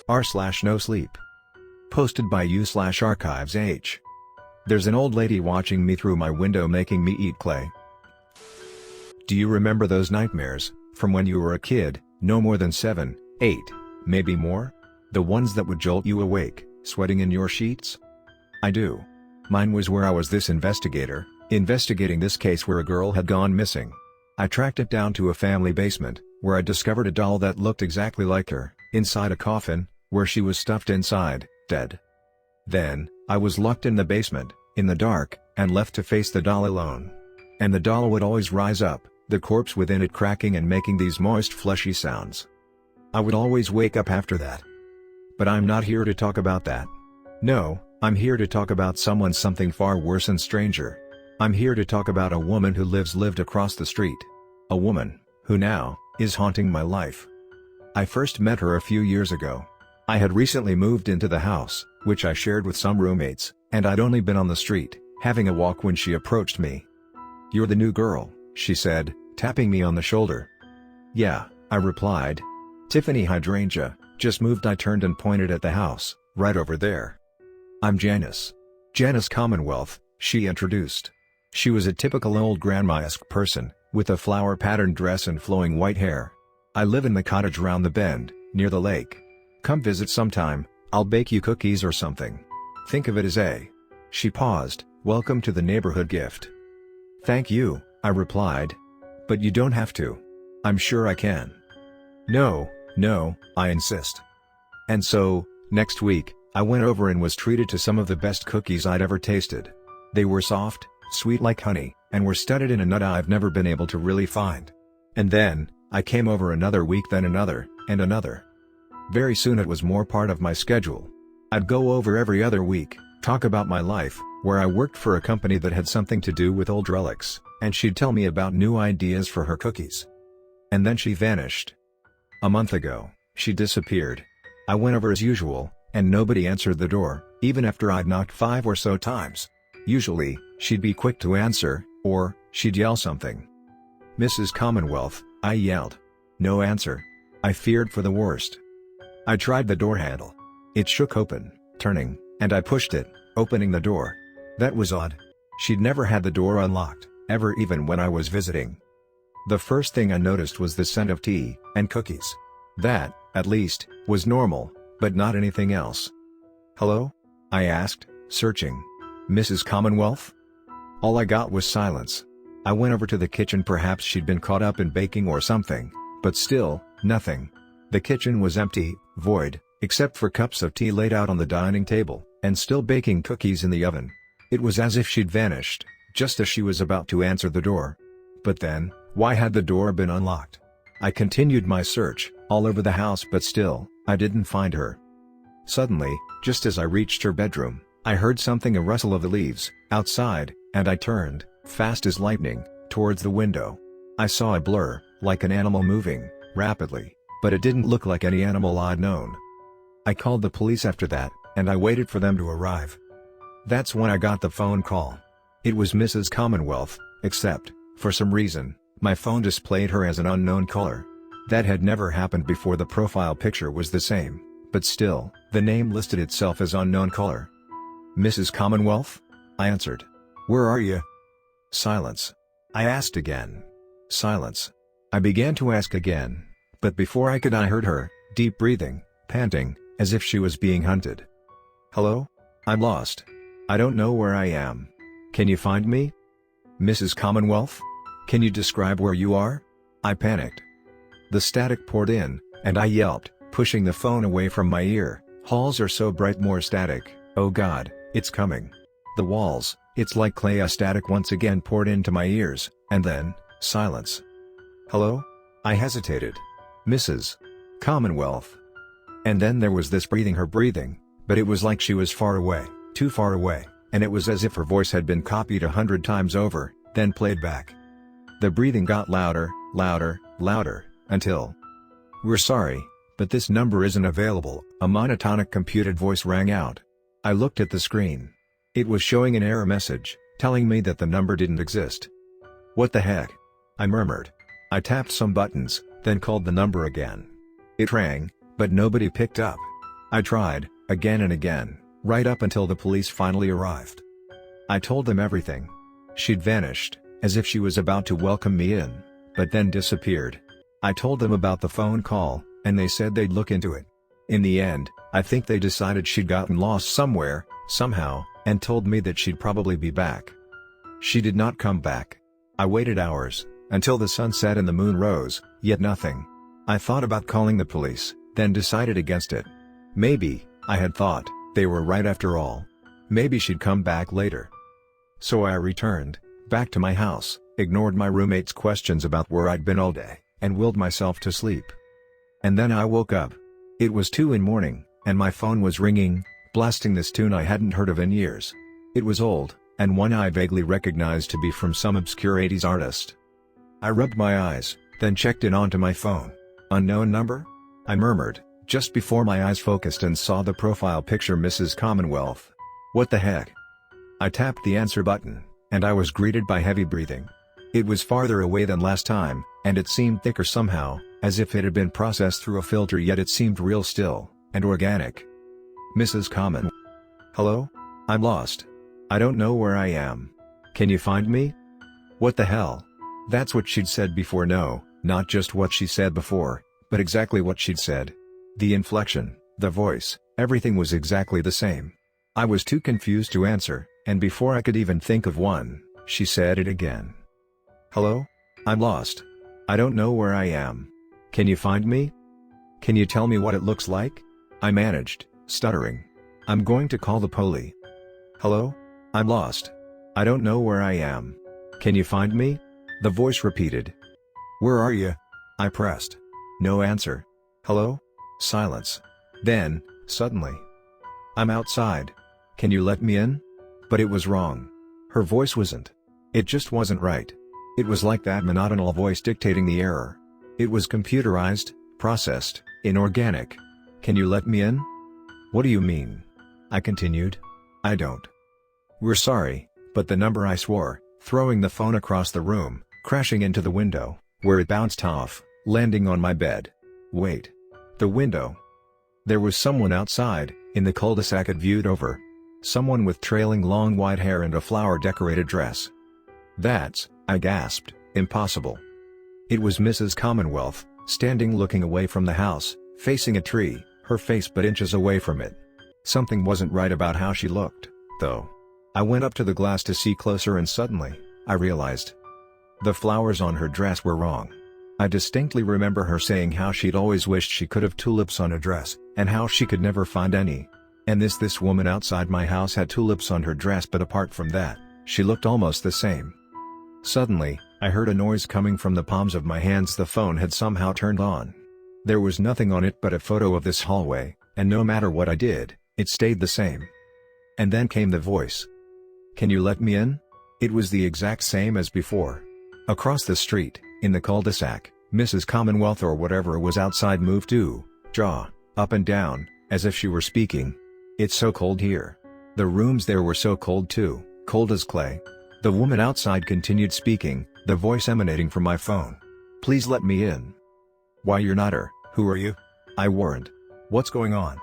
r/NoSleep. Posted by u/archives/h. There's an old lady watching me through my window making me eat clay. Do you remember those nightmares, from when you were a kid, no more than 7, 8, maybe more? The ones that would jolt you awake, sweating in your sheets? I do. Mine was where I was this investigator, investigating this case where a girl had gone missing. I tracked it down to a family basement, where I discovered a doll that looked exactly like her, inside a coffin, where she was stuffed inside, dead. Then, I was locked in the basement, in the dark, and left to face the doll alone. And the doll would always rise up, the corpse within it cracking and making these moist fleshy sounds. I would always wake up after that. But I'm not here to talk about that. No, I'm here to talk about something far worse and stranger. I'm here to talk about a woman who lived across the street. A woman, who now, is haunting my life. I first met her a few years ago. I had recently moved into the house, which I shared with some roommates, and I'd only been on the street, having a walk when she approached me. "You're the new girl," she said, tapping me on the shoulder. "Yeah," I replied. "Tiffany Hydrangea, just moved." I turned and pointed at the house, right over there. "I'm Janice. Janice Commonwealth," she introduced. She was a typical old grandma-esque person, with a flower-patterned dress and flowing white hair. "I live in the cottage round the bend, near the lake. Come visit sometime, I'll bake you cookies or something. Think of it as a..." She paused, "welcome to the neighborhood gift." "Thank you," I replied. "But you don't have to. I'm sure I can." No, I insist." And so, next week, I went over and was treated to some of the best cookies I'd ever tasted. They were soft, sweet like honey, and were studded in a nut I've never been able to really find. And then, I came over another week, then another, and another. Very soon it was more part of my schedule. I'd go over every other week, talk about my life, where I worked for a company that had something to do with old relics, and she'd tell me about new ideas for her cookies. And then she vanished. A month ago, she disappeared. I went over as usual, and nobody answered the door, even after I'd knocked 5 or so times. Usually, she'd be quick to answer, or, she'd yell something. "Mrs. Commonwealth," I yelled. No answer. I feared for the worst. I tried the door handle. It shook open, turning, and I pushed it, opening the door. That was odd. She'd never had the door unlocked, ever, even when I was visiting. The first thing I noticed was the scent of tea and cookies. That, at least, was normal, but not anything else. "Hello?" I asked, searching. "Mrs. Commonwealth?" All I got was silence. I went over to the kitchen. Perhaps she'd been caught up in baking or something, but still, nothing. The kitchen was empty, void, except for cups of tea laid out on the dining table, and still baking cookies in the oven. It was as if she'd vanished, just as she was about to answer the door. But then, why had the door been unlocked? I continued my search, all over the house, but still, I didn't find her. Suddenly, just as I reached her bedroom, I heard something, a rustle of the leaves, outside, and I turned, fast as lightning, towards the window. I saw a blur, like an animal moving, rapidly, but it didn't look like any animal I'd known. I called the police after that, and I waited for them to arrive. That's when I got the phone call. It was Mrs. Commonwealth, except, for some reason, my phone displayed her as an unknown caller. That had never happened before. The profile picture was the same, but still, the name listed itself as unknown caller. "Mrs. Commonwealth?" I answered. "Where are you?" Silence. I asked again. Silence. I began to ask again, but before I could, I heard her, deep breathing, panting, as if she was being hunted. "Hello? I'm lost. I don't know where I am. Can you find me? Mrs. Commonwealth? Can you describe where you are?" I panicked. The static poured in, and I yelped, pushing the phone away from my ear. "Halls are so bright, more static. Oh God, it's coming. The walls, it's like clay." A static once again poured into my ears, and then, silence. "Hello?" I hesitated. "Mrs. Commonwealth." And then there was this breathing, her breathing, but it was like she was far away, too far away, and it was as if her voice had been copied 100 times over, then played back. The breathing got louder, louder, louder, until, "We're sorry, but this number isn't available." A monotonic computed voice rang out. I looked at the screen. It was showing an error message, telling me that the number didn't exist. "What the heck?" I murmured. I tapped some buttons, then called the number again. It rang, but nobody picked up. I tried, again and again, right up until the police finally arrived. I told them everything. She'd vanished, as if she was about to welcome me in, but then disappeared. I told them about the phone call, and they said they'd look into it. In the end, I think they decided she'd gotten lost somewhere, somehow, and told me that she'd probably be back. She did not come back. I waited hours, until the sun set and the moon rose, yet nothing. I thought about calling the police, then decided against it. Maybe, I had thought, they were right after all. Maybe she'd come back later. So I returned, back to my house, ignored my roommate's questions about where I'd been all day, and willed myself to sleep. And then I woke up. It was 2 a.m, and my phone was ringing, blasting this tune I hadn't heard of in years. It was old, and one I vaguely recognized to be from some obscure 80s artist. I rubbed my eyes, then checked in onto my phone. Unknown number? I murmured, just before my eyes focused and saw the profile picture Mrs. Commonwealth. What the heck? I tapped the answer button, and I was greeted by heavy breathing. It was farther away than last time, and it seemed thicker somehow, as if it had been processed through a filter, yet it seemed real still, and organic. Mrs. Common. Hello? I'm lost. I don't know where I am. Can you find me? What the hell? That's what she'd said before. No, not just what she said before, but exactly what she'd said. The inflection, the voice, everything was exactly the same. I was too confused to answer, and before I could even think of one, she said it again. Hello? I'm lost. I don't know where I am. Can you find me? Can you tell me what it looks like? I managed, stuttering. I'm going to call the police. Hello? I'm lost. I don't know where I am. Can you find me? The voice repeated. Where are you? I pressed. No answer. Hello? Silence. Then, suddenly. I'm outside. Can you let me in? But it was wrong. Her voice wasn't. It just wasn't right. It was like that monotonal voice dictating the error. It was computerized, processed, inorganic. Can you let me in? What do you mean? I continued. I don't. We're sorry, but the number, I swore, throwing the phone across the room, crashing into the window, where it bounced off, landing on my bed. Wait. The window. There was someone outside, in the cul-de-sac I'd viewed over. Someone with trailing long white hair and a flower-decorated dress. That's, I gasped, impossible. It was Mrs. Commonwealth, standing looking away from the house, facing a tree, her face but inches away from it. Something wasn't right about how she looked, though. I went up to the glass to see closer, and suddenly, I realized. The flowers on her dress were wrong. I distinctly remember her saying how she'd always wished she could have tulips on a dress, and how she could never find any. And this woman outside my house had tulips on her dress, but apart from that, she looked almost the same. Suddenly, I heard a noise coming from the palms of my hands. The phone had somehow turned on. There was nothing on it but a photo of this hallway, and no matter what I did, it stayed the same. And then came the voice. Can you let me in? It was the exact same as before. Across the street, in the cul-de-sac, Mrs. Commonwealth or whatever was outside moved to, jaw, up and down, as if she were speaking. It's so cold here. The rooms there were so cold too, cold as clay. The woman outside continued speaking, the voice emanating from my phone. Please let me in. Why, you're not her. Who are you? I warned. What's going on?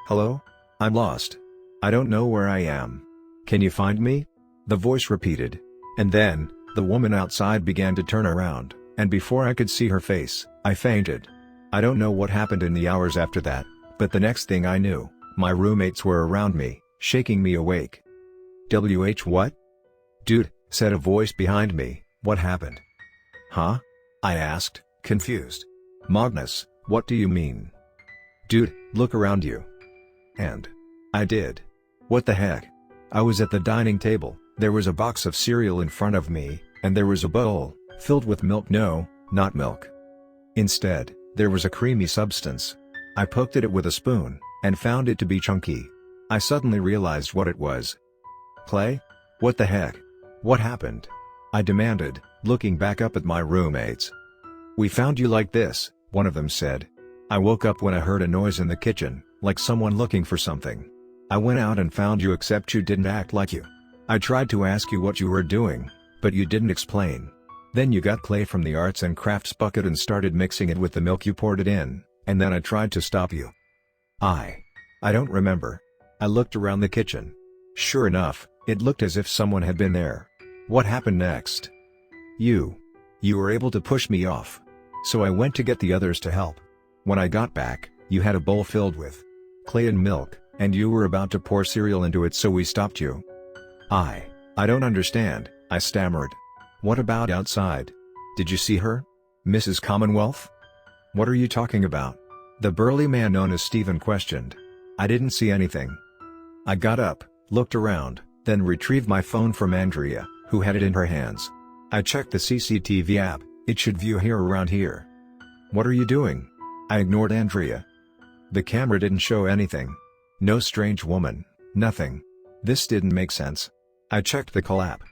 Hello? I'm lost. I don't know where I am. Can you find me? The voice repeated. And then, the woman outside began to turn around, and before I could see her face, I fainted. I don't know what happened in the hours after that, but the next thing I knew, my roommates were around me, shaking me awake. What? Dude, said a voice behind me, what happened? Huh? I asked, confused. Magnus, what do you mean? Dude, look around you. And I did. What the heck? I was at the dining table, there was a box of cereal in front of me, and there was a bowl, filled with milk. No, not milk. Instead, there was a creamy substance. I poked at it with a spoon, and found it to be chunky. I suddenly realized what it was. Clay? What the heck? What happened? I demanded, looking back up at my roommates. We found you like this, one of them said. I woke up when I heard a noise in the kitchen, like someone looking for something. I went out and found you, except you didn't act like you. I tried to ask you what you were doing, but you didn't explain. Then you got clay from the arts and crafts bucket and started mixing it with the milk you poured it in, and then I tried to stop you. I I don't remember. I looked around the kitchen. Sure enough, it looked as if someone had been there. What happened next? You were able to push me off. So I went to get the others to help. When I got back, you had a bowl filled with clay and milk, and you were about to pour cereal into it, so we stopped you. I don't understand, I stammered. What about outside? Did you see her? Mrs. Commonwealth? What are you talking about? The burly man known as Stephen questioned. I didn't see anything. I got up, looked around, then retrieved my phone from Andrea, who had it in her hands. I checked the CCTV app, it should view here around here. What are you doing? I ignored Andrea. The camera didn't show anything. No strange woman, nothing. This didn't make sense. I checked the call app.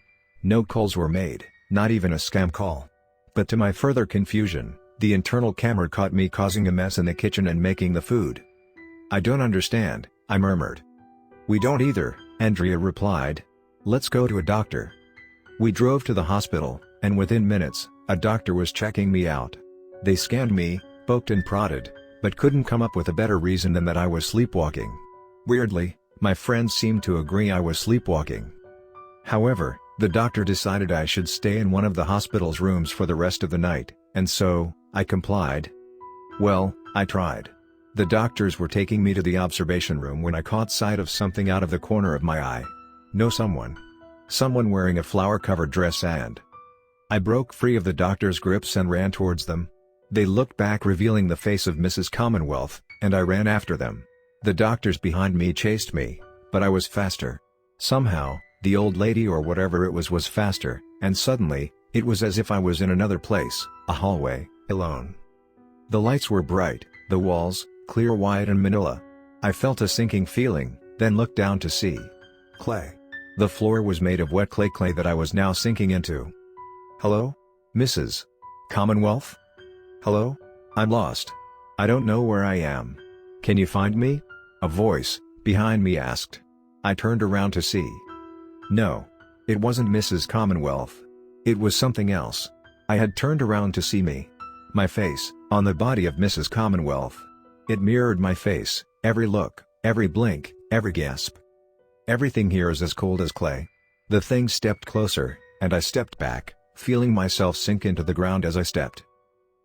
No calls were made, not even a scam call. But to my further confusion, the internal camera caught me causing a mess in the kitchen and making the food. I don't understand, I murmured. We don't either, Andrea replied. Let's go to a doctor. We drove to the hospital, and within minutes, a doctor was checking me out. They scanned me, poked and prodded, but couldn't come up with a better reason than that I was sleepwalking. Weirdly, my friends seemed to agree I was sleepwalking. However, the doctor decided I should stay in one of the hospital's rooms for the rest of the night, and so, I complied. Well, I tried. The doctors were taking me to the observation room when I caught sight of something out of the corner of my eye. No, someone wearing a flower-covered dress, and I broke free of the doctor's grips and ran towards them. They looked back, revealing the face of Mrs. Commonwealth, and I ran after them. The doctors behind me chased me, but I was faster. Somehow, the old lady or whatever it was faster, and suddenly, it was as if I was in another place, a hallway, alone. The lights were bright, the walls, clear white and manila. I felt a sinking feeling, then looked down to see clay. The floor was made of wet clay that I was now sinking into. Hello? Mrs. Commonwealth? Hello? I'm lost. I don't know where I am. Can you find me? A voice behind me asked. I turned around to see. No. It wasn't Mrs. Commonwealth. It was something else. I had turned around to see me. My face, on the body of Mrs. Commonwealth. It mirrored my face, every look, every blink, every gasp. Everything here is as cold as clay. The thing stepped closer, and I stepped back, feeling myself sink into the ground as I stepped.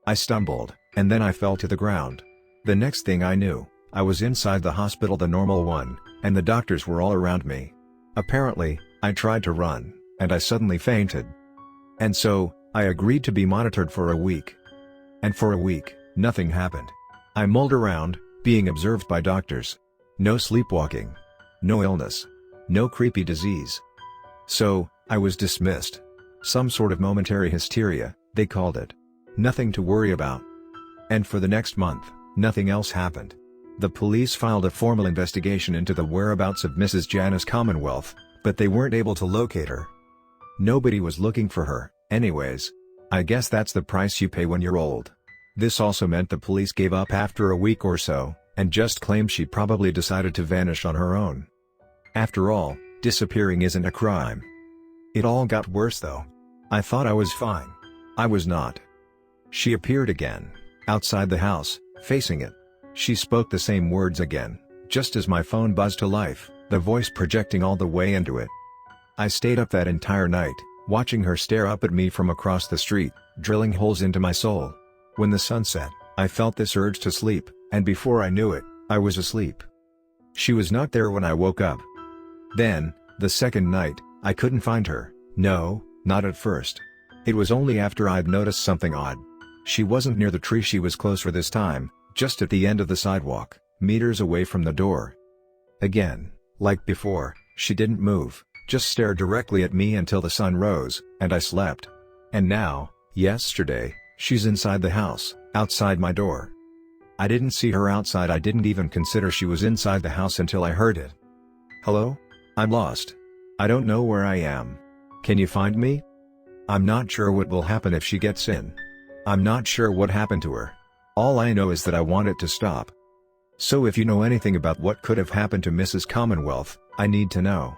I stumbled, and then I fell to the ground. The next thing I knew, I was inside the hospital, the normal one, and the doctors were all around me. Apparently, I tried to run, and I suddenly fainted. And so, I agreed to be monitored for a week. And for a week, nothing happened. I mulled around, being observed by doctors. No sleepwalking. No illness. No creepy disease. So, I was dismissed. Some sort of momentary hysteria, they called it. Nothing to worry about. And for the next month, nothing else happened. The police filed a formal investigation into the whereabouts of Mrs. Janice Commonwealth, but they weren't able to locate her. Nobody was looking for her, anyways. I guess that's the price you pay when you're old. This also meant the police gave up after a week or so, and just claimed she probably decided to vanish on her own. After all, disappearing isn't a crime. It all got worse though. I thought I was fine. I was not. She appeared again, outside the house, facing it. She spoke the same words again, just as my phone buzzed to life, the voice projecting all the way into it. I stayed up that entire night, watching her stare up at me from across the street, drilling holes into my soul. When the sun set, I felt this urge to sleep, and before I knew it, I was asleep. She was not there when I woke up. Then, the second night, I couldn't find her. No, not at first. It was only after I'd noticed something odd. She wasn't near the tree, she was closer this time, just at the end of the sidewalk, meters away from the door. Again, like before, she didn't move, just stared directly at me until the sun rose, and I slept. And now, yesterday, she's inside the house, outside my door. I didn't see her outside, I didn't even consider she was inside the house until I heard it. Hello? I'm lost. I don't know where I am. Can you find me? I'm not sure what will happen if she gets in. I'm not sure what happened to her. All I know is that I want it to stop. So if you know anything about what could have happened to Mrs. Commonwealth, I need to know.